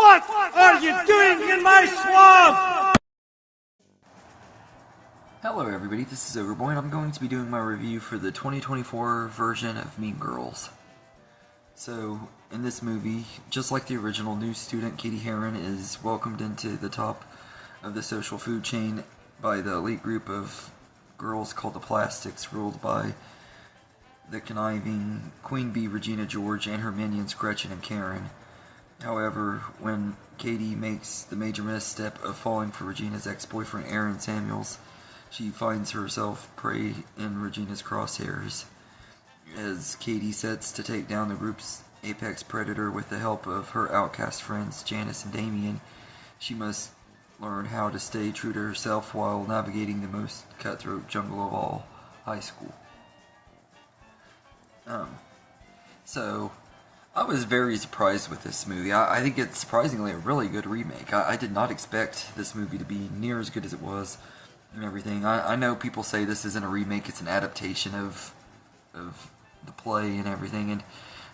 What are you doing in my swamp? Hello everybody, this is Overboy and I'm going to be doing my review for the 2024 version of Mean Girls. So, in this movie, just like the original, new student Katie Heron is welcomed into the top of the social food chain by the elite group of girls called the Plastics, ruled by the conniving Queen Bee Regina George and her minions Gretchen and Karen. However, when Katie makes the major misstep of falling for Regina's ex-boyfriend Aaron Samuels, she finds herself prey in Regina's crosshairs. As Katie sets to take down the group's apex predator with the help of her outcast friends Janice and Damien, she must learn how to stay true to herself while navigating the most cutthroat jungle of all, high school. So, I was very surprised with this movie. I think it's surprisingly a really good remake. I did not expect this movie to be near as good as it was and everything. I know people say this isn't a remake, it's an adaptation of the play and everything, and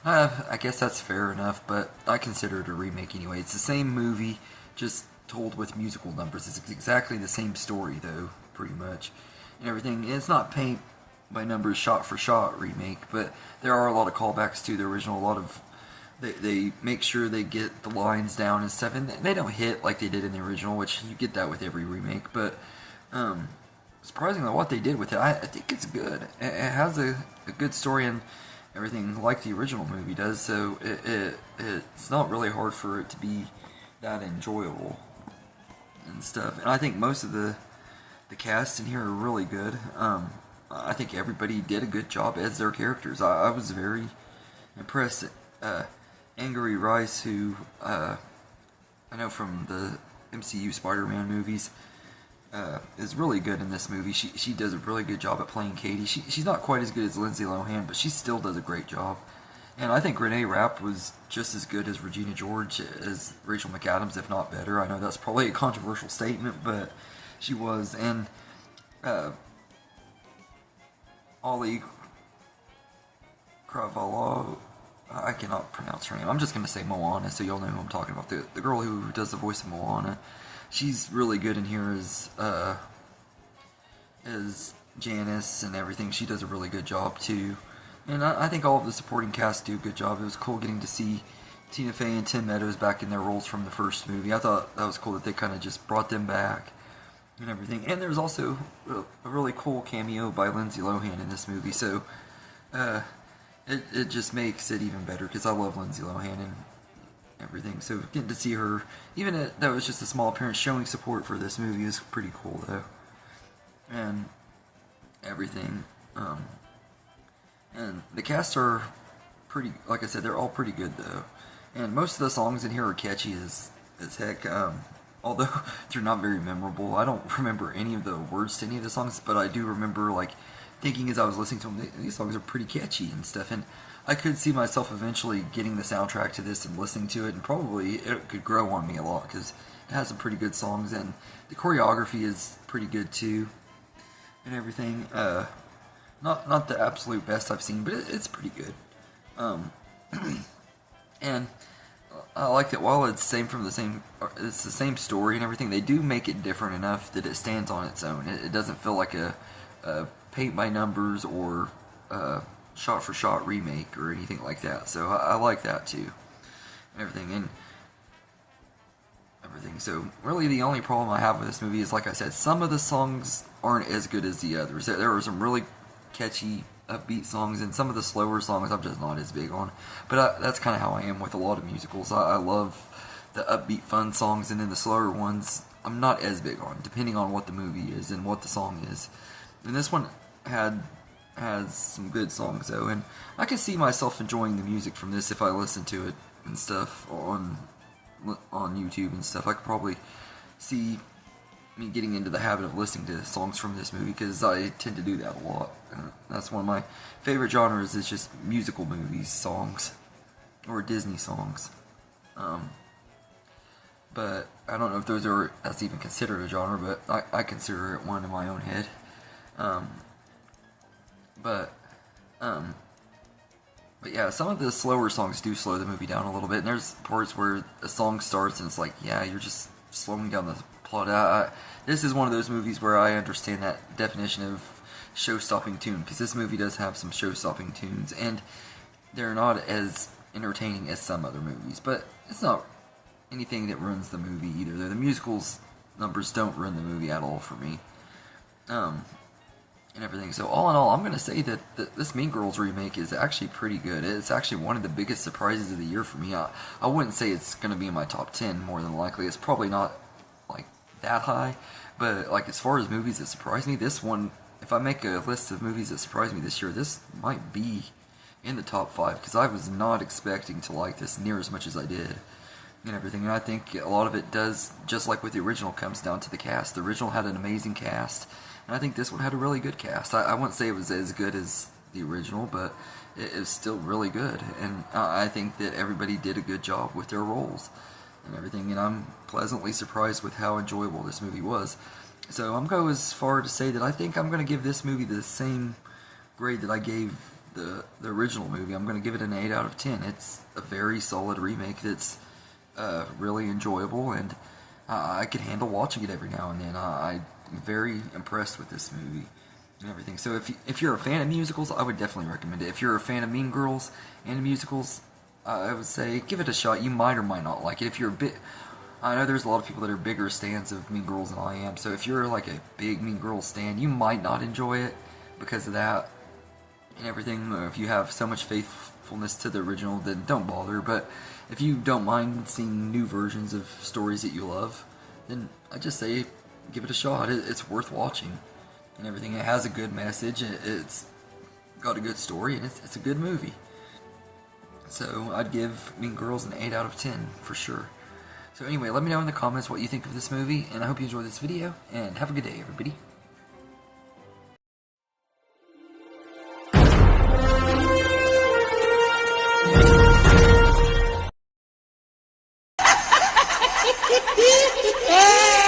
I guess that's fair enough, but I consider it a remake anyway. It's the same movie, just told with musical numbers. It's exactly the same story, though, pretty much, and everything. And it's not paint by numbers, shot for shot remake, but there are a lot of callbacks to the original. A lot of they make sure they get the lines down and stuff, and they don't hit like they did in the original, which you get that with every remake. But surprisingly, what they did with it, I think it's good. It has a good story and everything, like the original movie does. So it's not really hard for it to be that enjoyable and stuff. And I think most of the cast in here are really good. I think everybody did a good job as their characters. I was very impressed. Angry Rice, who I know from the MCU Spider-Man movies, is really good in this movie. She does a really good job at playing Katie. She's not quite as good as Lindsay Lohan, but she still does a great job. And I think Renee Rapp was just as good as Regina George as Rachel McAdams, if not better. I know that's probably a controversial statement, but she was. And Ollie Cravalho, I cannot pronounce her name. I'm just going to say Moana, so y'all know who I'm talking about. The girl who does the voice of Moana. She's really good in here as Janice and everything. She does a really good job, too. And I think all of the supporting cast do a good job. It was cool getting to see Tina Fey and Tim Meadows back in their roles from the first movie. I thought that was cool that they kind of just brought them back and everything. And there was also a really cool cameo by Lindsay Lohan in this movie. So, it just makes it even better because I love Lindsay Lohan and everything. So getting to see her, even if that was just a small appearance, showing support for this movie is pretty cool though. And everything. And the cast are pretty, like I said, they're all pretty good though. And most of the songs in here are catchy as heck. Although they're not very memorable. I don't remember any of the words to any of the songs, but I do remember like thinking as I was listening to them, these songs are pretty catchy and stuff, and I could see myself eventually getting the soundtrack to this and listening to it, and probably it could grow on me a lot, because it has some pretty good songs, and the choreography is pretty good too, and everything. Not the absolute best I've seen, but it's pretty good. And I like that while it's it's the same story and everything, they do make it different enough that it stands on its own. It doesn't feel like a paint by numbers or shot for shot remake or anything like that. So I like that too, and everything. So really, the only problem I have with this movie is, like I said, some of the songs aren't as good as the others. There are some really catchy, upbeat songs, and some of the slower songs I'm just not as big on. But that's kind of how I am with a lot of musicals. I love the upbeat, fun songs, and then the slower ones I'm not as big on, depending on what the movie is and what the song is. And this one has some good songs though, and I can see myself enjoying the music from this if I listen to it and stuff on YouTube and stuff. I could probably see me getting into the habit of listening to songs from this movie, because I tend to do that a lot. That's one of my favorite genres, is just musical movies, songs, or Disney songs. But I don't know if that's even considered a genre, but I consider it one in my own head. But yeah, some of the slower songs do slow the movie down a little bit, and there's parts where a song starts and it's like, yeah, you're just slowing down the plot. This is one of those movies where I understand that definition of show-stopping tune, because this movie does have some show-stopping tunes, and they're not as entertaining as some other movies, but it's not anything that ruins the movie either. The musicals numbers don't ruin the movie at all for me. And everything. So all in all, I'm going to say that this Mean Girls remake is actually pretty good. It's actually one of the biggest surprises of the year for me. I wouldn't say it's going to be in my top 10 more than likely. It's probably not like that high, but like as far as movies that surprised me, this one, if I make a list of movies that surprised me this year, this might be in the top 5, because I was not expecting to like this near as much as I did and everything. And I think a lot of it does, just like with the original, comes down to the cast. The original had an amazing cast, and I think this one had a really good cast. I wouldn't say it was as good as the original, but it was still really good. And I think that everybody did a good job with their roles and everything. And I'm pleasantly surprised with how enjoyable this movie was. So I'm going as far to say that I think I'm going to give this movie the same grade that I gave the original movie. I'm going to give it an 8 out of 10. It's a very solid remake that's really enjoyable, and I could handle watching it every now and then. I'm very impressed with this movie and everything. So if you're a fan of musicals, I would definitely recommend it. If you're a fan of Mean Girls and musicals, I would say give it a shot. You might or might not like it. If you're a bit, I know there's a lot of people that are bigger stands of Mean Girls than I am. So if you're like a big Mean Girls stan, you might not enjoy it because of that and everything. If you have so much faithfulness to the original, then don't bother. But if you don't mind seeing new versions of stories that you love, then I just say give it a shot. It's worth watching and everything. It has a good message. It's got a good story, and it's a good movie. So I'd give Mean Girls an 8 out of 10 for sure. So anyway, let me know in the comments what you think of this movie, and I hope you enjoyed this video, and have a good day, everybody. Yeah.